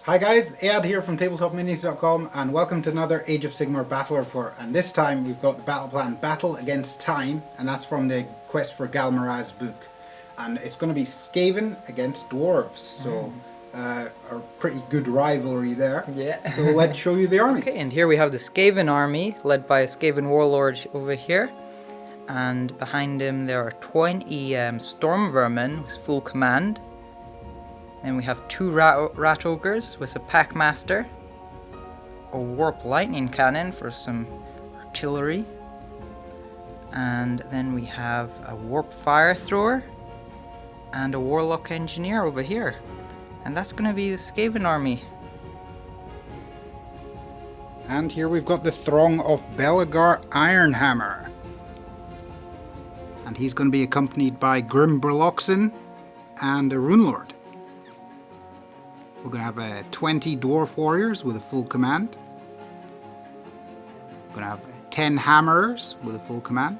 Hi guys, Ed here from tabletopminis.com and welcome to another Age of Sigmar battle report, and this time we've got the battle plan Battle Against Time, and that's from the Quest for Ghal Maraz book, and it's going to be Skaven against Dwarves, so a pretty good rivalry there. Yeah. So let's show you the army. Okay, and here we have the Skaven army led by a Skaven warlord over here, and behind him there are 20 storm vermin with full command. Then we have 2 rat ogres with a pack master, a warp lightning cannon for some artillery, and then we have a warp fire thrower and a warlock engineer over here, and that's going to be the Skaven army. And here we've got the throng of Belgar Ironhammer, and he's going to be accompanied by Grim Berloxen and a Rune Lord. We're going to have 20 Dwarf Warriors with a full command. We're going to have 10 Hammerers with a full command.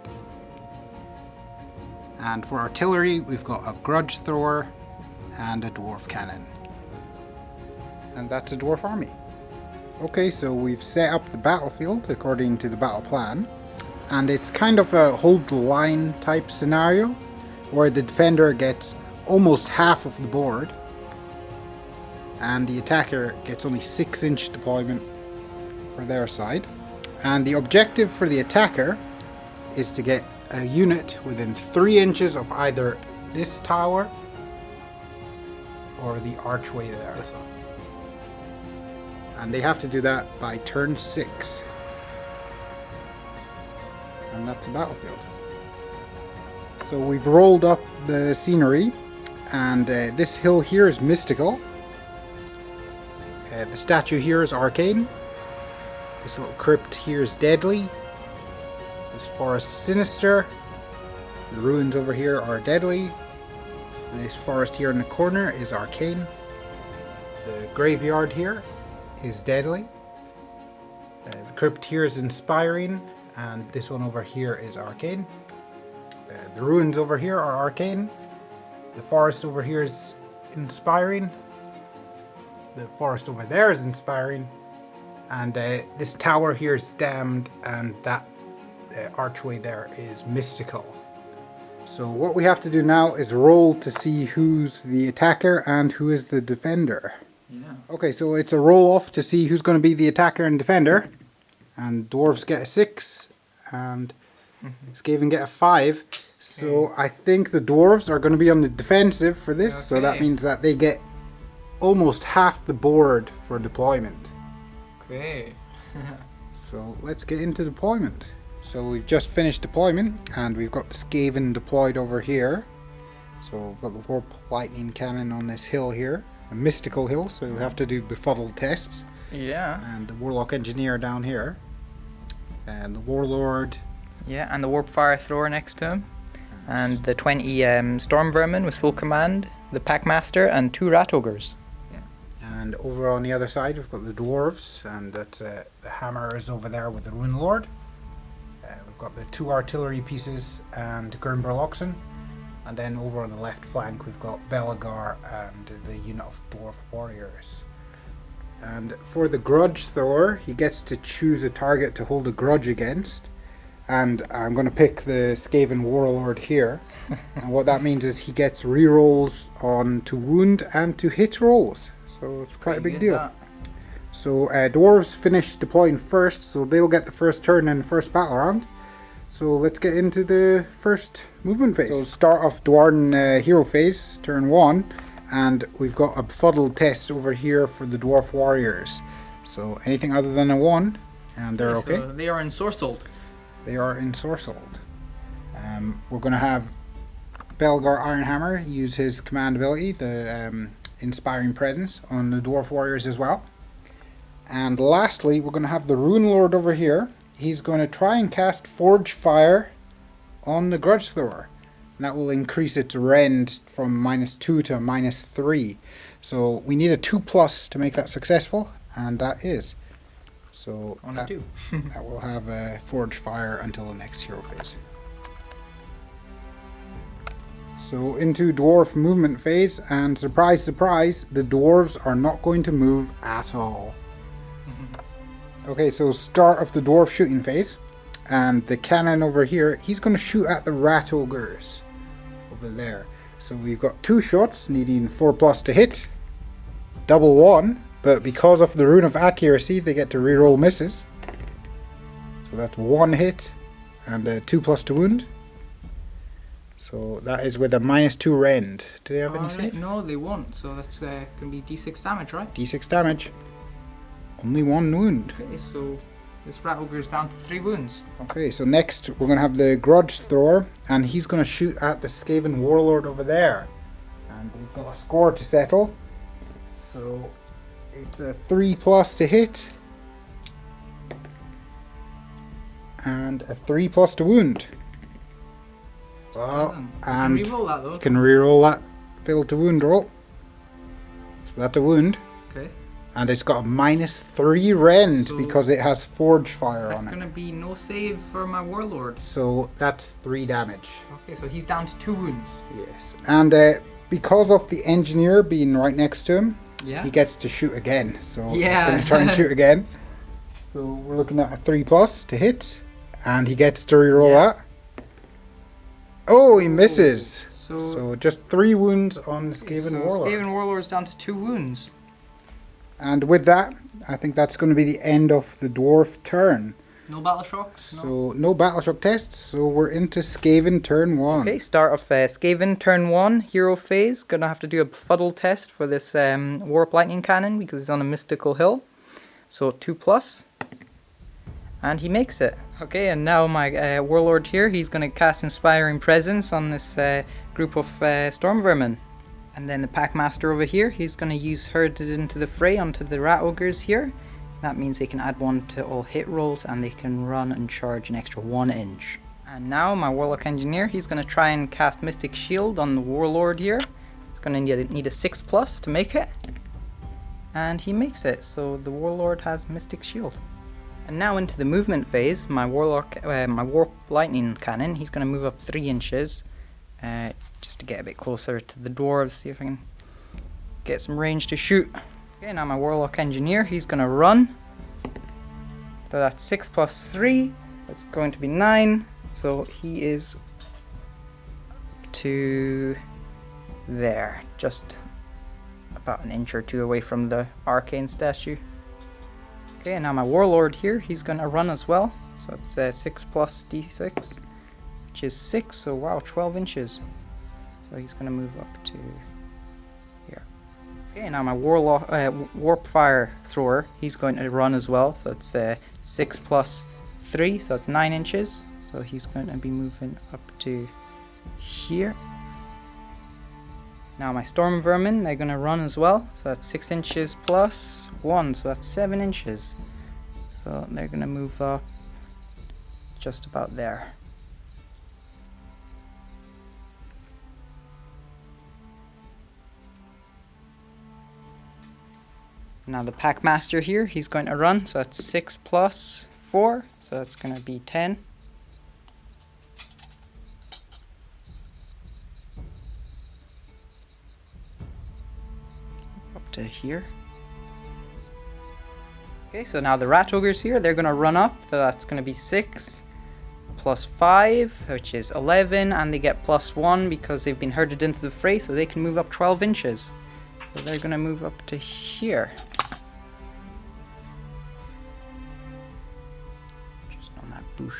And for artillery, we've got a Grudge Thrower and a Dwarf Cannon. And that's a Dwarf army. Okay, so we've set up the battlefield according to the battle plan. And it's kind of a hold the line type scenario, where the defender gets almost half of the board, and the attacker gets only 6-inch deployment for their side. And the objective for the attacker is to get a unit within 3 inches of either this tower or the archway there. And they have to do that by turn 6. And that's a battlefield. So we've rolled up the scenery, and this hill here is mystical. The statue here is arcane. This little crypt here is deadly. This forest sinister. The ruins over here are deadly. This forest here in the corner is arcane. The graveyard here is deadly. The crypt here is inspiring, and this one over here is arcane. The ruins over here are arcane. The forest over here is inspiring. The forest over there is inspiring, and this tower here is damned, and that archway there is mystical. So what we have to do now is roll to see who's the attacker and who is the defender. Yeah. Okay, so it's a roll off to see who's going to be the attacker and defender, and Dwarves get a 6 and Skaven get a 5. So I think the Dwarves are going to be on the defensive for this, so that means that they get almost half the board for deployment. Great. So let's get into deployment. So we've just finished deployment, and we've got the Skaven deployed over here. So we've got the warp lightning cannon on this hill here, a mystical hill, so we have to do befuddled tests. Yeah. And the warlock engineer down here, and the warlord. Yeah, and the warp fire thrower next to him, and the 20 storm vermin with full command, the pack master, and 2 rat ogres. And over on the other side, we've got the dwarves, and that's the hammer is over there with the Rune Lord. We've got the 2 artillery pieces and Grim Berloxen, and then over on the left flank, we've got Belgar and the unit of dwarf warriors. And for the grudge thrower, he gets to choose a target to hold a grudge against. And I'm going to pick the Skaven warlord here. And what that means is he gets rerolls on to wound and to hit rolls. So it's quite a big deal. So dwarves finish deploying first, so they'll get the first turn in the first battle round. So let's get into the first movement phase. So start off Duardin hero phase, turn 1, and we've got a befuddled test over here for the dwarf warriors. So anything other than a 1, and they're okay. So they are ensorcelled. They are ensorcelled. We're going to have Belgar Ironhammer use his command ability, the Inspiring Presence, on the Dwarf Warriors as well. And lastly, we're going to have the Rune Lord over here. He's going to try and cast Forge Fire on the Grudge Thrower. And that will increase its rend from -2 to -3. So we need a 2+ to make that successful, and that is. So On a 2. that will have a Forge Fire until the next hero phase. So into dwarf movement phase, and surprise, surprise, the dwarves are not going to move at all. Okay, so start of the dwarf shooting phase, and the cannon over here, he's going to shoot at the rat ogres over there. So we've got 2 shots needing 4+ to hit, double 1, but because of the rune of accuracy, they get to reroll misses. So that's 1 hit and a 2+ to wound. So that is with a -2 rend. Do they have any save? No, they won't. So that's going to be d6 damage, right? D6 damage. Only 1 wound. Okay, so this rat ogre is down to 3 wounds. Okay, so next we're going to have the grudge thrower, and he's going to shoot at the Skaven warlord over there. And we've got a score to settle. So it's a 3+ to hit. And a 3+ to wound. Well, and you can reroll that though. you can reroll that fail to wound roll. So that's a wound. Okay. And it's got a -3 rend So because it has forge fire that's on it. going to be no save for my warlord. So that's 3 damage. Okay, so he's down to 2 wounds. Yes. And because of the engineer being right next to him, Yeah. he gets to shoot again. So Yeah. he's going to try and shoot again. So we're looking at a 3+ to hit. And he gets to reroll that. Oh, he misses. So just 3 wounds on the Skaven warlord. Skaven warlord's down to 2 wounds. And with that, I think that's going to be the end of the dwarf turn. No battle shocks? No. So no battle shock tests. So we're into Skaven turn 1. Okay, start of Skaven turn 1, hero phase. Gonna have to do a befuddle test for this warp lightning cannon because he's on a mystical hill. So 2+. And he makes it. Okay, and now my warlord here, he's gonna cast Inspiring Presence on this group of storm vermin. And then the packmaster over here, he's going to use Herded into the Fray onto the rat ogres here. That means they can add 1 to all hit rolls and they can run and charge an extra 1 inch. And now my warlock engineer, he's going to try and cast Mystic Shield on the warlord here. He's going to need a 6+ to make it. And he makes it, so the warlord has Mystic Shield. And now into the movement phase, my warlock, my warp lightning cannon, he's going to move up 3 inches. Just to get a bit closer to the dwarves, see if I can get some range to shoot. Okay, now my warlock engineer, he's gonna run. So that's 6 + 3, that's going to be 9. So he is to there, just about an inch or 2 away from the arcane statue. Okay, now my warlord here, he's gonna run as well. So it's 6 + d6. Which is 6, so wow, 12 inches. So he's going to move up to here. Okay, now my warlock, warp fire thrower, he's going to run as well. So it's 6 + 3, so it's 9 inches. So he's going to be moving up to here. Now my storm vermin, they're going to run as well. So that's 6 inches plus 1, so that's 7 inches. So they're going to move up just about there. Now the packmaster here, he's going to run, so that's 6 + 4, so that's going to be 10. Up to here. Okay, so now the rat ogres here, they're going to run up, so that's going to be 6 + 5, which is 11, and they get +1 because they've been herded into the fray, so they can move up 12 inches. So they're going to move up to here. Bush.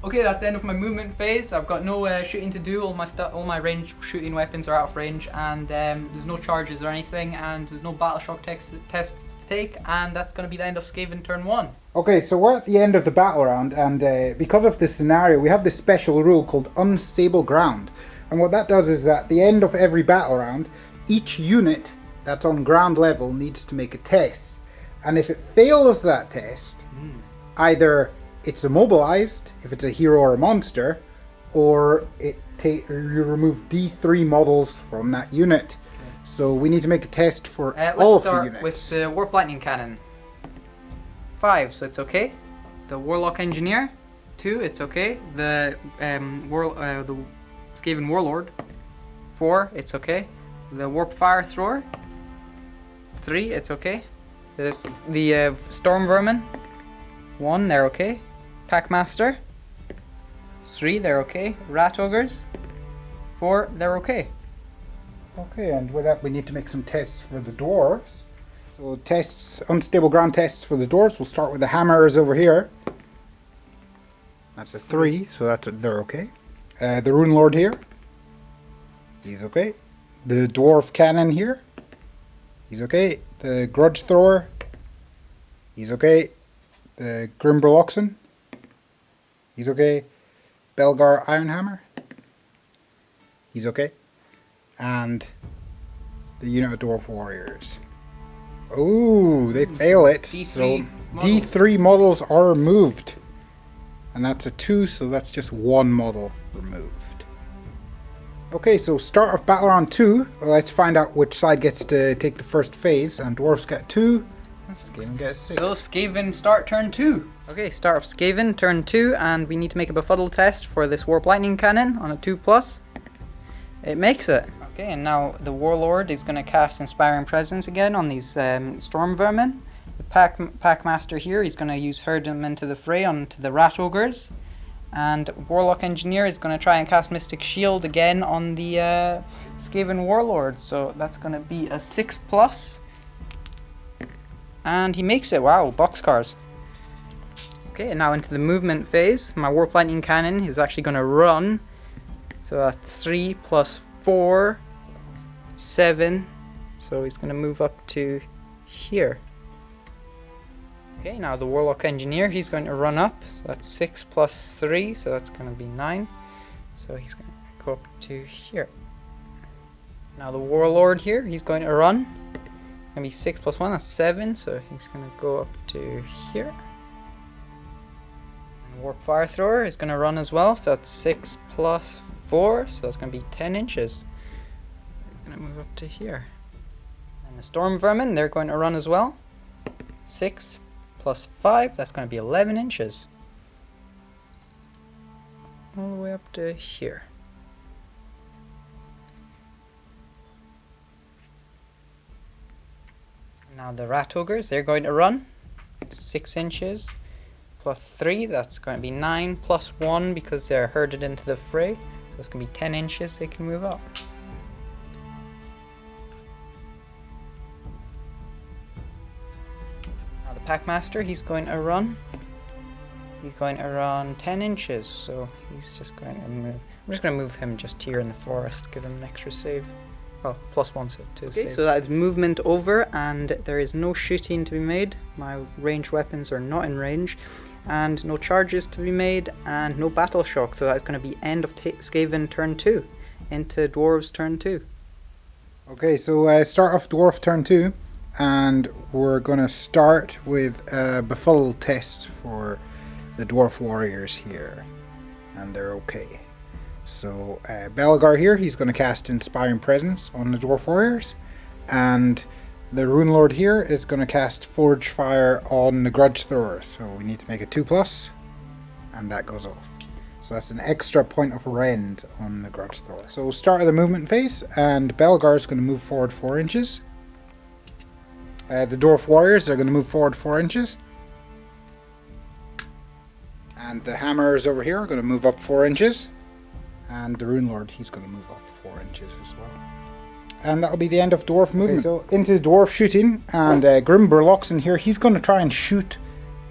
Okay, that's the end of my movement phase. I've got no shooting to do. All my range shooting weapons are out of range, and there's no charges or anything, and there's no battle shock tests to take, and that's going to be the end of Skaven turn 1. Okay, so we're at the end of the battle round, and because of this scenario, we have this special rule called unstable ground. And what that does is at the end of every battle round, each unit that's on ground level needs to make a test. And if it fails that test, either it's immobilized if it's a hero or a monster, or you remove D3 models from that unit. Okay. So we need to make a test for all of the units. Let's start with Warp Lightning Cannon. 5, so it's okay. The Warlock Engineer, 2, it's okay. The Skaven Warlord. 4, it's okay. The Warp Fire Thrower. 3, it's okay. There's the Storm Vermin. 1, they're okay. Packmaster. 3, they're okay. Rat Ogres. 4, they're okay. Okay, and with that we need to make some tests for the dwarves. So tests, unstable ground tests for the dwarves. We'll start with the hammers over here. That's a 3, so they're okay. The Rune Lord here. He's okay. The Dwarf Cannon here. He's okay. The Grudge Thrower. He's okay. The Grimbrel Oxen. He's okay. Belgar Ironhammer. He's okay. And the unit of Dwarf Warriors. Oh, they fail it. D3 so models. D3 models are removed. And that's a 2, so that's just 1 model removed. Okay, so start of battle round 2. Well, let's find out which side gets to take the first phase. And dwarves get 2. Skaven gets 6. So Skaven start turn 2. Okay, start of Skaven turn 2, and we need to make a befuddle test for this Warp Lightning Cannon on a 2+. It makes it. Okay, and now the Warlord is going to cast Inspiring Presence again on these Storm Vermin. The Packmaster here, he's going to use Herd them into the fray onto the Rat Ogres. And Warlock Engineer is going to try and cast Mystic Shield again on the Skaven Warlord. So that's going to be a 6+. And he makes it. Wow, boxcars. Okay, now into the movement phase. My Warp Lightning Cannon is actually going to run. So that's 3 + 4, 7. So he's going to move up to here. Okay, now the Warlock Engineer, he's going to run up. So that's 6 + 3, so that's going to be 9. So he's going to go up to here. Now the Warlord here, he's going to run. It's going to be 6 + 1, that's 7. So he's going to go up to here. And Warp Fire Thrower is going to run as well. So that's 6 + 4, so that's going to be 10 inches. We're going to move up to here. And the Storm Vermin, they're going to run as well. 6 + 5, that's going to be 11 inches. All the way up to here. Now the Rat Ogres, they're going to run 6 inches + 3, that's going to be 9 + 1 because they're herded into the fray. So that's going to be 10 inches they can move up. Now the Packmaster, he's going to run. He's going to run 10 inches, so he's just going to move. I'm just going to move him just here in the forest, give him an extra save. Oh, +1 to save. So that is movement over, and there is no shooting to be made. My ranged weapons are not in range, and no charges to be made, and no battle shock. So that's going to be end of Skaven turn 2 into Dwarves turn 2. Okay, so start off Dwarf turn 2, and we're going to start with a befuddle test for the Dwarf Warriors here, and they're okay. So Belgar here, he's going to cast Inspiring Presence on the Dwarf Warriors, and the Rune Lord here is going to cast Forge Fire on the Grudge Thrower. So we need to make a 2+, and that goes off. So that's an extra point of rend on the Grudge Thrower. So we'll start at the movement phase, and Belgar is going to move forward 4 inches. The Dwarf Warriors are going to move forward 4 inches. And the Hammers over here are going to move up 4 inches. And the Rune Lord, he's going to move up 4 inches as well. And that'll be the end of Dwarf movement. Okay, so into Dwarf shooting, and Grimbrel Oxen here, he's going to try and shoot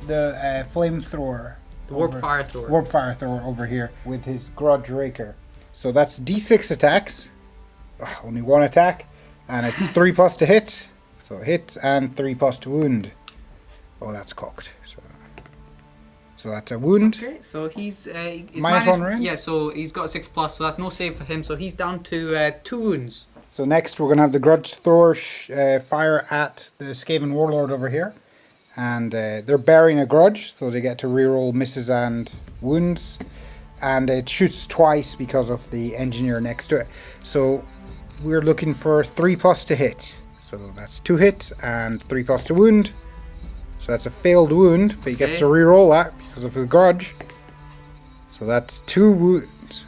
the Flamethrower. The Warp Fire Thrower. Warp Fire Thrower over here with his Grudge Raker. So that's D6 attacks. Only 1 attack. And it's 3+ to hit. So hit and 3+ to wound. Oh, that's cocked. So that's a wound. Okay, so he's -1 range? Yeah, so he's got a 6+, so that's no save for him. So he's down to 2 wounds. So next we're going to have the Grudge Thrower fire at the Skaven Warlord over here. And they're bearing a grudge, so they get to reroll misses and wounds. And it shoots twice because of the engineer next to it. So we're looking for 3+ to hit. So that's 2 hits and 3+ to wound. So that's a failed wound, but he gets to reroll that because of the grudge. So that's 2 wounds.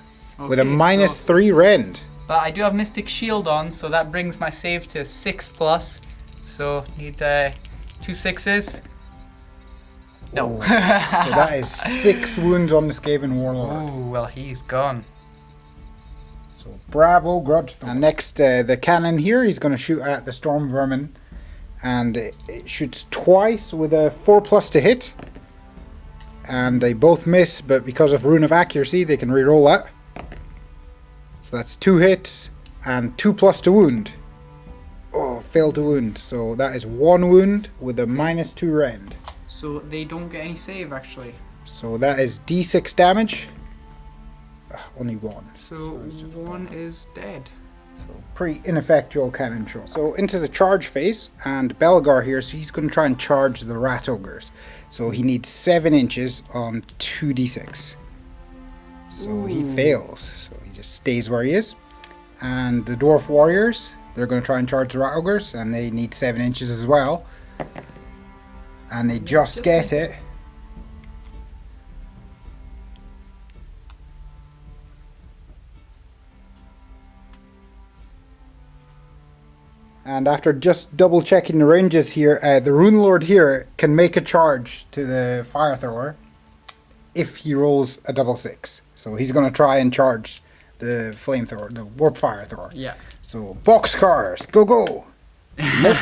with a Okay, -3 rend. But I do have Mystic Shield on, so that brings my save to 6+. So need 2 6s. No. So that is 6 wounds on the Skaven Warlord. Oh, well, he's gone. So bravo, Grudge. And next, the cannon here, he's going to shoot at the Storm Vermin. And it shoots twice with a 4+ to hit. And they both miss, but because of Rune of Accuracy, they can reroll that. So that's 2 hits and 2+ to wound. Oh, failed to wound. So that is 1 wound with a -2 rend. So they don't get any save, actually. So that is D6 damage. Only 1. So 1 is dead. So pretty ineffectual cannon shot. So into the charge phase, and Belgar here, so he's going to try and charge the Rat Ogres. So he needs 7 inches on 2d6. So he fails. So he just stays where he is. And the Dwarf Warriors, they're going to try and charge the Rat Ogres, and they need 7 inches as well. And they just get it. And after just double checking the ranges here, the Rune Lord here can make a charge to the Fire Thrower if he rolls a double 6. So he's going to try and charge the Flamethrower, the Warp Fire Thrower. Yeah. So boxcars, go go! Nope.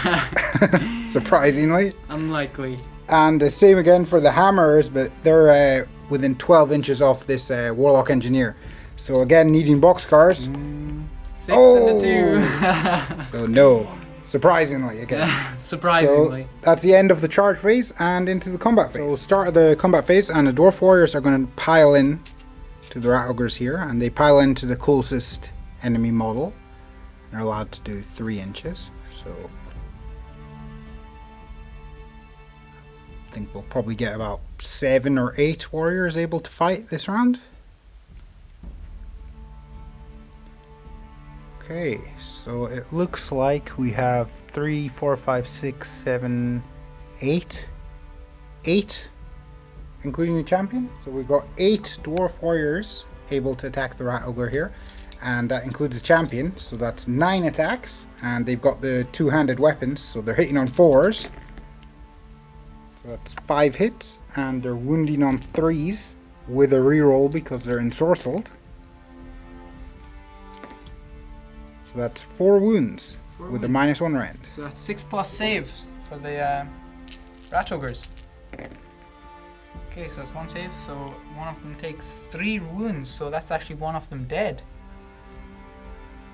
Surprisingly. Unlikely. And the same again for the Hammers, but they're within 12 inches of this Warlock Engineer. So again, needing boxcars. 6 and a 2. So no, surprisingly again. Surprisingly. So that's the end of the charge phase and into the combat phase. So start of the combat phase, and the Dwarf Warriors are going to pile in to the Rat Ogres here, and they pile into the closest enemy model. They're allowed to do 3 inches. So I think we'll probably get about 7 or 8 warriors able to fight this round. Okay, so it looks like we have 3, 4, 5, 6, 7, 8. 8, including the champion. So we've got 8 dwarf warriors able to attack the Rat Ogre here. And that includes the champion, so that's 9 attacks. And they've got the 2-handed weapons, so they're hitting on 4s. So that's 5 hits, and they're wounding on 3s with a reroll because they're ensorcelled. So that's 4 wounds with a -1 rend. So that's 6+ saves for the Rat Ogres. Okay, so it's 1 save, so one of them takes 3 wounds, so that's actually one of them dead.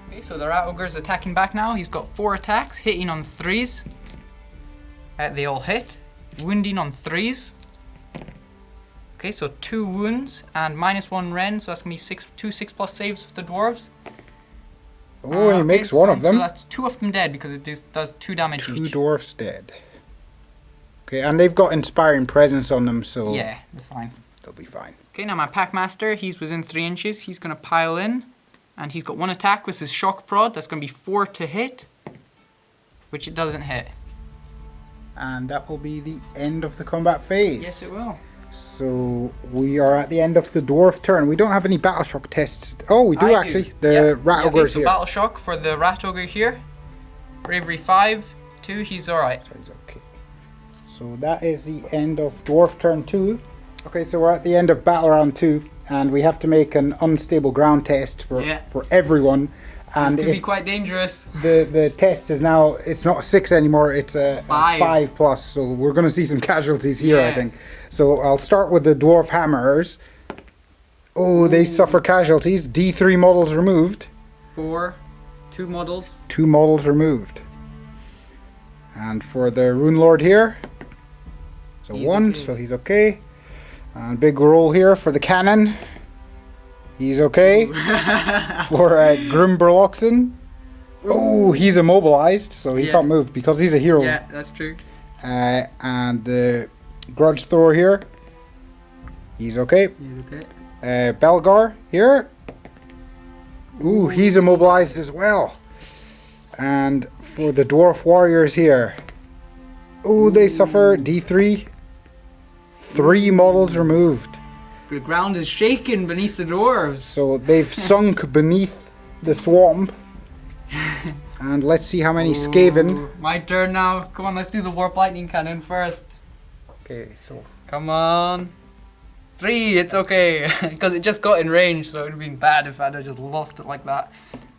Okay, so the Rat Ogre's attacking back now. He's got 4 attacks, hitting on 3s. They all hit. Wounding on 3s. Okay, so 2 wounds and -1 rend, so that's going to be 2 6+ saves for the Dwarves. Oh, and he makes one of them. So that's 2 of them dead because it does 2 damage each. 2 dwarfs dead. Okay, and they've got Inspiring Presence on them, so yeah, they're fine. they'll be fine. Okay, now my Packmaster, he's within 3 inches. He's going to pile in. And he's got 1 attack with his Shock Prod. That's going to be 4 to hit. Which it doesn't hit. And that will be the end of the combat phase. Yes, it will. So we are at the end of the dwarf turn. We don't have any battle shock tests. Oh, we do actually. The Rat Ogre okay, so here. battle shock for the Rat Ogre here. Bravery 5, 2, he's alright. So he's okay. So that is the end of dwarf turn 2. Okay, so we're at the end of battle round 2, and we have to make an unstable ground test for everyone. And this could be quite dangerous. The test is now, it's not a 6 anymore, it's a 5+, so we're going to see some casualties here, I think. So I'll start with the Dwarf Hammerers. Oh, they suffer casualties. D3 models removed. 4, 2 models. 2 models removed. And for the Rune Lord here, so he's 1, okay. So he's okay. And big roll here for the cannon. He's okay. For Grimberloxen. Oh, he's immobilized, so he can't move because he's a hero. Yeah, that's true. And the Grudge Thrower here. He's okay. He's okay. Belgar here. Ooh, he's immobilized as well. And for the Dwarf Warriors here. Oh, they suffer D3. 3 models removed. The ground is shaking beneath the dwarves. So they've sunk beneath the swamp. And let's see how many Skaven. My turn now. Come on, let's do the warp lightning cannon first. Okay, so Come on. 3, it's okay. Because it just got in range, so it would have been bad if I'd have just lost it like that.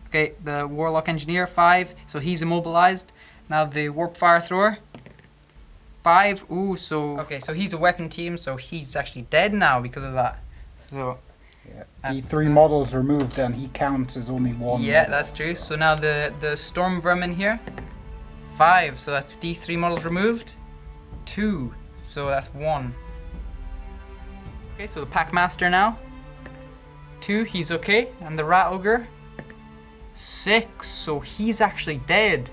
Okay, the warlock engineer, 5. So he's immobilized. Now the warp fire thrower. 5. Ooh, so... Okay, so he's a weapon team, so he's actually dead now because of that. So... yeah, D3 models removed and he counts as only one. Yeah, model, that's true. So now the storm vermin here. 5, so that's D3 models removed. 2, so that's 1. Okay, so the Packmaster now. 2, he's okay. And the Rat Ogre. 6, so he's actually dead.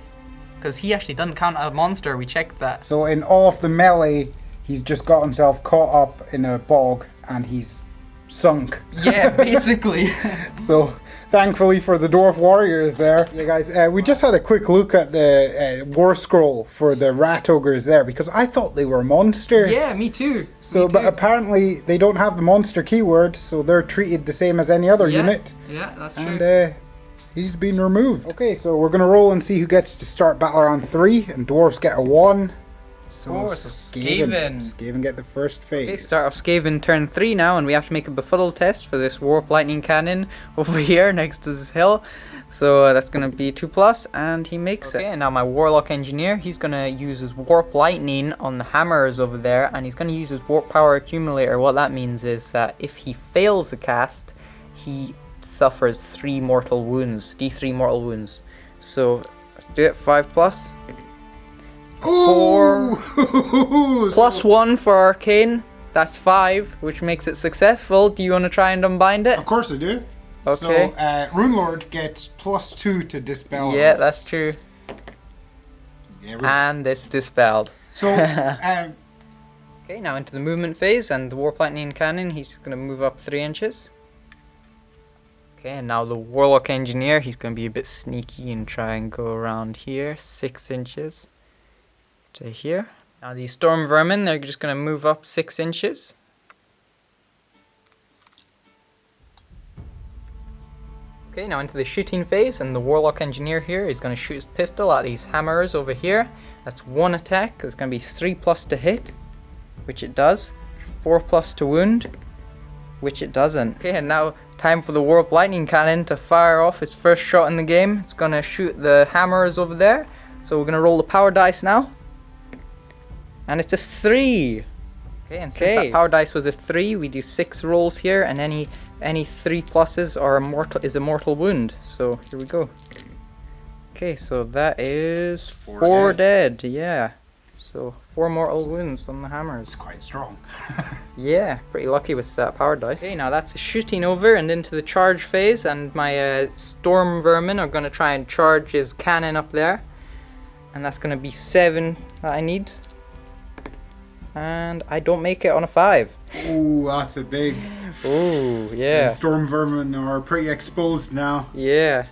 Because he actually doesn't count as a monster, we checked that. So in all of the melee, he's just got himself caught up in a bog and he's sunk. Yeah, basically. So thankfully for the dwarf warriors there. Yeah guys, we just had a quick look at the war scroll for the rat ogres there because I thought they were monsters. Yeah, me too. So but apparently they don't have the monster keyword, so they're treated the same as any other unit. Yeah, that's true. And he's been removed. Okay, so we're gonna roll and see who gets to start battle round 3, and dwarves get a 1. So Skaven. Skaven get the first phase. Okay, start off Skaven turn 3 now, and we have to make a befuddle test for this warp lightning cannon over here next to this hill. So that's gonna be 2+, and he makes it. Okay, and now my warlock engineer, he's gonna use his warp lightning on the hammers over there, and he's gonna use his warp power accumulator. What that means is that if he fails the cast, he suffers 3 mortal wounds, D3 mortal wounds. So let's do it. 5+. 4 +1 for arcane. That's 5, which makes it successful. Do you want to try and unbind it? Of course I do. Okay. So Runelord gets +2 to dispel. Yeah, that's true. Yeah, And it's dispelled. so Okay, now into the movement phase, and the warp lightning cannon, he's going to move up 3 inches. Okay, and now the warlock engineer, he's going to be a bit sneaky and try and go around here, 6 inches to here. Now these storm vermin, they're just going to move up 6 inches. Okay, now into the shooting phase, and the warlock engineer here is going to shoot his pistol at these hammers over here. That's 1 attack. It's going to be 3+ to hit, which it does. 4+ to wound, which it doesn't. Okay, and now time for the warp lightning cannon to fire off its first shot in the game. It's going to shoot the hammers over there. So we're going to roll the power dice now. And it's a 3. Okay, and since that power dice was a 3, we do 6 rolls here, and any 3+ are a mortal wound. So here we go. Okay, so that is 4 dead. Yeah. So 4 mortal wounds on the hammers. it's quite strong. Yeah, pretty lucky with that power dice. Okay, now that's shooting over and into the charge phase, and my storm vermin are going to try and charge his cannon up there. And that's going to be 7 that I need. And I don't make it on a 5. Ooh, that's a big. Ooh, yeah. And storm vermin are pretty exposed now. Yeah.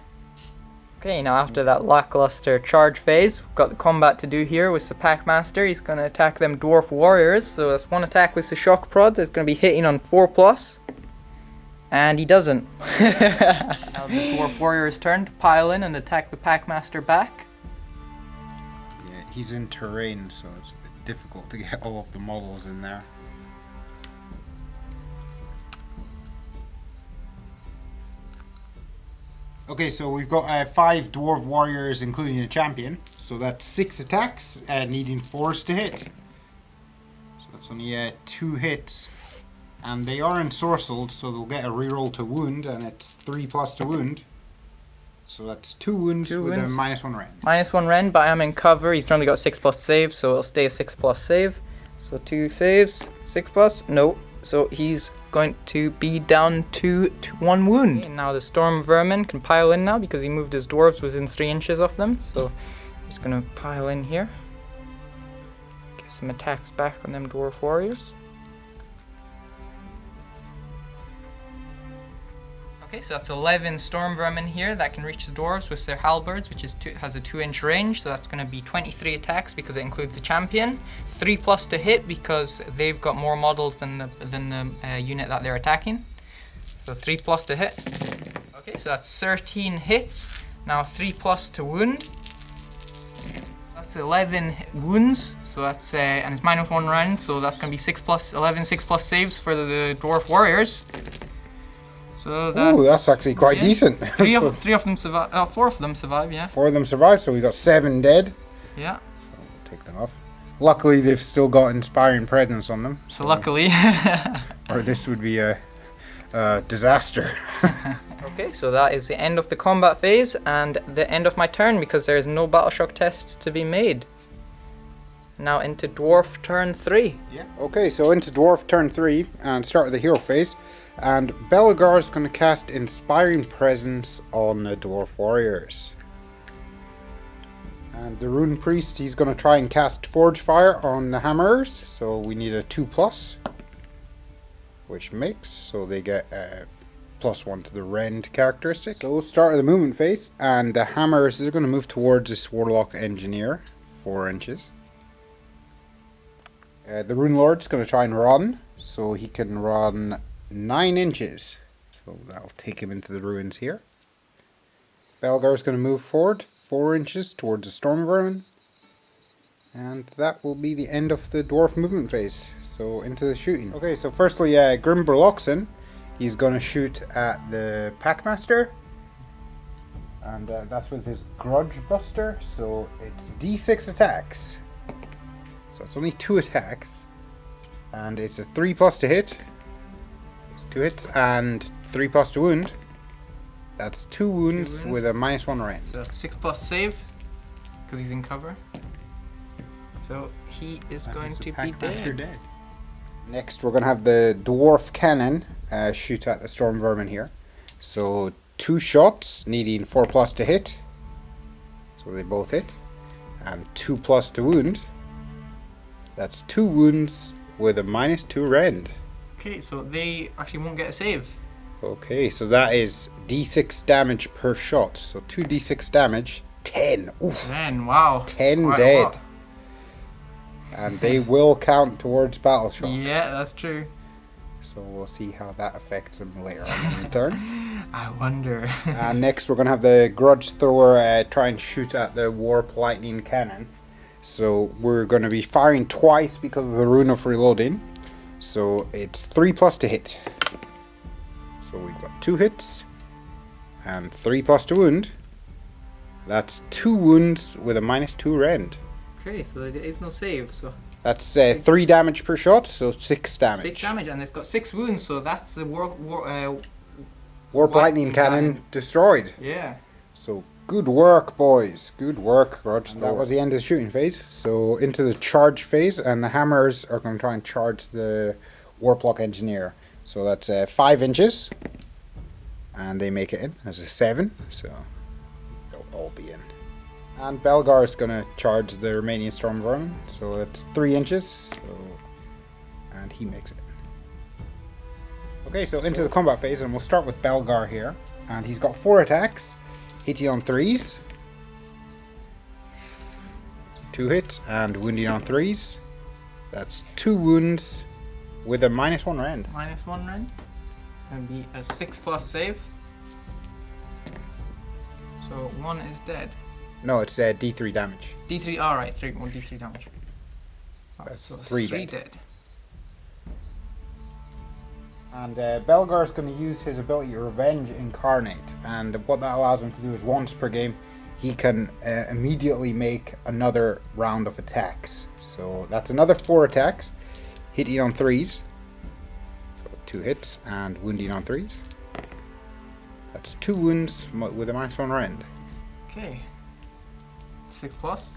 Okay, now after that lackluster charge phase, we've got the combat to do here with the Packmaster. He's going to attack them dwarf warriors. So that's 1 attack with the shock prod. That's going to be hitting on 4+. And he doesn't. Now the dwarf warrior's turn to pile in and attack the Packmaster back. Yeah, he's in terrain, so it's a bit difficult to get all of the models in there. Okay, so we've got 5 dwarf warriors, including a champion. So that's 6 attacks, needing 4s to hit. So that's only 2 hits. And they are ensorcelled, so they'll get a reroll to wound, and it's 3+ to wound. So that's 2 wounds with a -1 rend. -1 rend, but I'm in cover. He's only got 6+ save, so it'll stay a 6+ save. So 2 saves, 6+, no. So he's going to be down to 1 wound. Okay, now the storm vermin can pile in now because he moved his dwarves within 3 inches of them. So he's going to pile in here. Get some attacks back on them dwarf warriors. Okay, so that's 11 storm vermin here that can reach the dwarves with their halberds, which is has a 2-inch range. So that's going to be 23 attacks because it includes the champion. 3+ to hit because they've got more models than the unit that they're attacking. So 3+ to hit. Okay, so that's 13 hits. Now 3+ to wound. That's 11 wounds. So that's and it's -1 round. So that's going to be 6+, 6+ saves for the dwarf warriors. So that's actually quite decent. Three of them survive. 4 of them survive. Yeah. 4 of them survive, so we got 7 dead. Yeah. So we'll take them off. Luckily, they've still got inspiring presence on them. So luckily. Or this would be a disaster. Okay, so that is the end of the combat phase and the end of my turn because there is no battle shock tests to be made. Now into dwarf turn 3. Yeah. Okay, so into dwarf turn 3 and start with the hero phase. And Belgar is going to cast Inspiring Presence on the Dwarf Warriors. And the Rune Priest, he's going to try and cast Forge Fire on the Hammers. So we need a 2+, which makes, so they get +1 to the rend characteristic. So we'll start with the movement phase, and the Hammers, they're going to move towards this Warlock Engineer, 4 inches. The Rune Lord's going to try and run, so he can run 9 inches, so that'll take him into the ruins here. Belgar's going to move forward 4 inches towards the storm vermin, and that will be the end of the dwarf movement phase. So into the shooting. Okay, so firstly, Grimberloxen, he's going to shoot at the Packmaster, and that's with his Grudge Buster. So it's D6 attacks. So it's only 2 attacks, and it's a 3+ to hit. 2 hits and 3+ to wound. That's 2 wounds with a -1 range. So 6+ save because he's in cover. So he is going to be dead. Next, we're going to have the Dwarf Cannon shoot at the Storm Vermin here. So 2 shots needing 4+ to hit. So they both hit. And 2+ to wound. That's 2 wounds with a -2 rend. Okay, so they actually won't get a save. Okay, so that is D6 damage per shot. So 2d6 damage, 10. Oof. 10, wow. 10 quite dead. And they will count towards battle shock. Yeah, that's true. So we'll see how that affects them later on in the turn. I wonder. And next we're going to have the Grudge Thrower try and shoot at the Warp Lightning Cannon. So we're going to be firing twice because of the Rune of Reloading. So it's 3+ to hit. So we've got 2 hits and 3+ to wound. That's 2 wounds with a -2 rend. Okay, so there is no save. So that's 3 damage per shot, so 6 damage. 6 damage, and it's got 6 wounds. So that's the Warp Lightning Cannon destroyed. Yeah. So good work, boys. Good work, Grudge. That was the end of the shooting phase. So into the charge phase, and the Hammers are going to try and charge the Warplock Engineer. So that's 5 inches, and they make it in as a 7. So they'll all be in. And Belgar is going to charge the Romanian Storm Vermin. So that's 3 inches. So, and he makes it. Okay, so into the combat phase, and we'll start with Belgar here. And he's got 4 attacks. Hitting on 3s. 2 hits and wounding on 3s. That's 2 wounds with a -1 rend. -1 rend. It's going to be a 6+ save. So 1 is dead. No, it's D3 damage. D3, alright, 1d3 damage. Oh, that's so 3 dead. dead. And Belgar is going to use his ability Revenge Incarnate, and what that allows him to do is once per game he can immediately make another round of attacks. So that's another 4 attacks, hitting on 3s, so 2 hits, and wounding on 3s. That's 2 wounds with a -1 rend. Okay, 6+.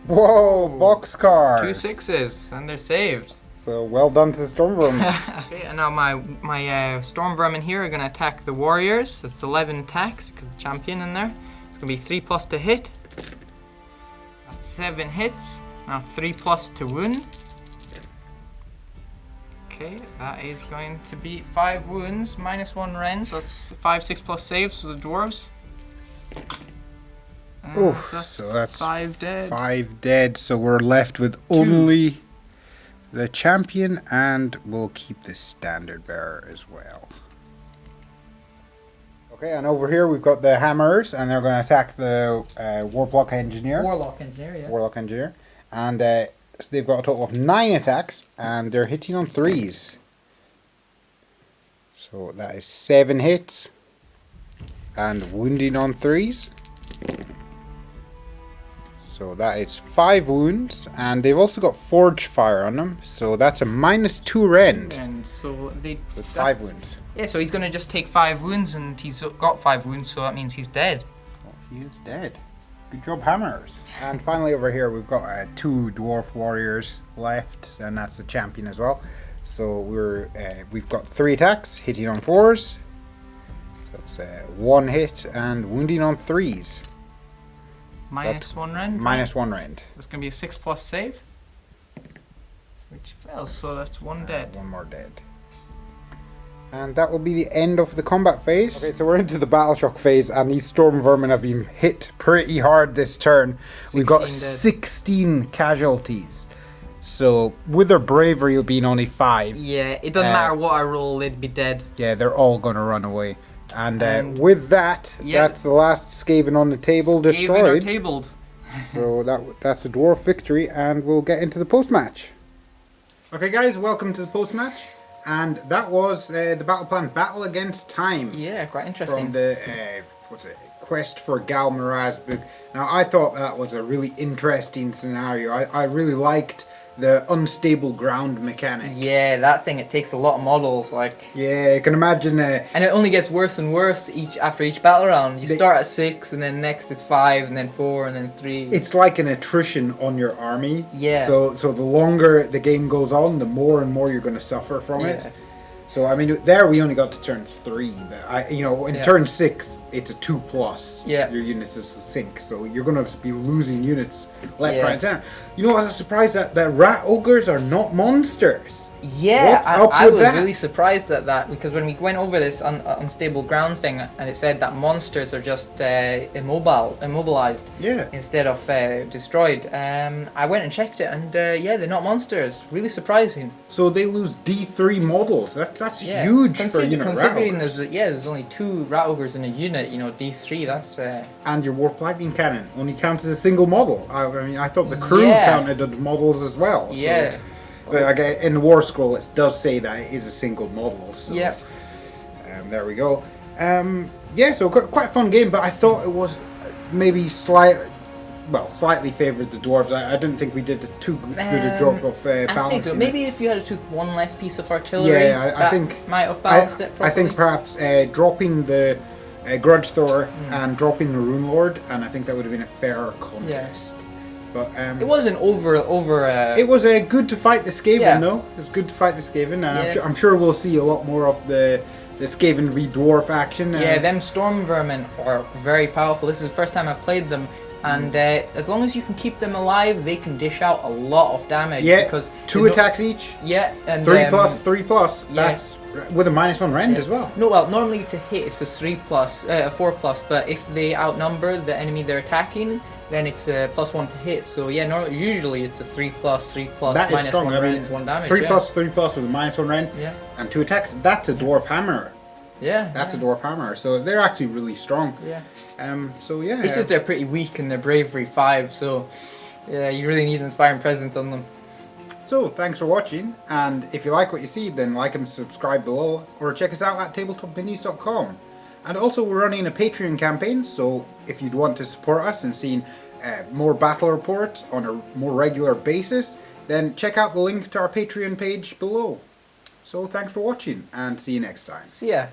Whoa, boxcars! 2 6s, and they're saved. So well done to the Storm Vermin. Okay, and now my Storm Vermin here are going to attack the Warriors. It's 11 attacks because of the champion in there. It's going to be 3+ to hit. That's 7 hits. Now 3+ to wound. Okay, that is going to be 5 wounds, -1 rend, so that's 5, 6 plus saves for the dwarves. Oh, that's so that's 5 dead. 5 dead, so we're left with only the champion, and we'll keep the standard bearer as well. Okay, and over here we've got the hammers, and they're going to attack the Warlock Engineer. Warlock Engineer, yeah. Warlock Engineer. And so they've got a total of 9 attacks, and they're hitting on 3s. So that is 7 hits, and wounding on 3s. So that is 5 wounds, and they've also got Forge Fire on them, so that's a -2 rend. And so they... With 5 wounds. Yeah, so he's going to just take 5 wounds, and he's got 5 wounds, so that means he's dead. Oh, he is dead. Good job, hammers. And finally over here we've got 2 dwarf warriors left, and that's the champion as well. So we've got 3 attacks, hitting on 4s. That's 1 hit, and wounding on 3s. -1 rend? -1 rend. That's going to be a 6 plus save. Which fails, so that's 1 dead. 1 more dead. And that will be the end of the combat phase. Okay, so we're into the battle shock phase, and these storm vermin have been hit pretty hard this turn. We've got 16 casualties. So with their bravery being only 5. Yeah, it doesn't matter what I roll, they'd be dead. Yeah, they're all going to run away. And with that, that's the last Skaven on the table destroyed. Skaven are tabled. So that's a dwarf victory, and we'll get into the post-match. Okay guys, welcome to the post-match. And that was the battle plan, Battle Against Time. Yeah, quite interesting. From the Quest for Ghal Maraz book. Now, I thought that was a really interesting scenario. I really liked the unstable ground mechanic. Yeah, that thing, it takes a lot of models, like... Yeah, you can imagine... and it only gets worse and worse after each battle round. You start at 6, and then next it's 5, and then 4, and then 3. It's like an attrition on your army. Yeah. So the longer the game goes on, the more and more you're going to suffer from it. So, I mean, there we only got to turn 3, but in turn 6, it's a 2+. Yeah. Your units is sink, so you're going to be losing units left, right, and center. You know, I was surprised that rat ogres are not monsters. Yeah, I was really surprised at that, because when we went over this unstable ground thing, and it said that monsters are just immobilized instead of destroyed, I went and checked it, and yeah, they're not monsters. Really surprising. So they lose D3 models. That's huge for a unit. Considering there's only 2 rat ogres in a unit, you know, D3. That's and your warp lightning cannon only counts as a single model. I mean, I thought the crew counted the models as well. Yeah. So. But in the War Scroll, it does say that it is a single model. So, there we go. Yeah, so quite a fun game, but I thought it was maybe slightly favoured the dwarves. I didn't think we did too good a job of balancing. I think maybe if you had took 1 less piece of artillery, I think might have balanced it properly. I think perhaps dropping the Grudge Thor and dropping the Rune Lord, and I think that would have been a fairer contest. But, it wasn't over. It was good to fight the Skaven, though. It was good to fight the Skaven, and I'm sure we'll see a lot more of the Skaven v Dwarf action. Yeah, them storm vermin are very powerful. This is the first time I've played them, and as long as you can keep them alive, they can dish out a lot of damage. Yeah, because 2 attacks each. Yeah, and 3+. That's with a -1 rend as well. No, well, normally to hit it's a 4+, but if they outnumber the enemy they're attacking, then it's a +1 to hit. So yeah, usually it's a 3+, that is strong. -1 rend, 1 damage. 3+, with a -1 rend, and 2 attacks. That's a dwarf hammer. Yeah, that's a dwarf hammer. So they're actually really strong. Yeah. So yeah. It's just they're pretty weak and they're bravery 5. So yeah, you really need an inspiring presence on them. So thanks for watching, and if you like what you see, then like and subscribe below, or check us out at tabletopminis.com. And also we're running a Patreon campaign, so if you'd want to support us and see more battle reports on a more regular basis, then check out the link to our Patreon page below. So thanks for watching, and see you next time. See ya.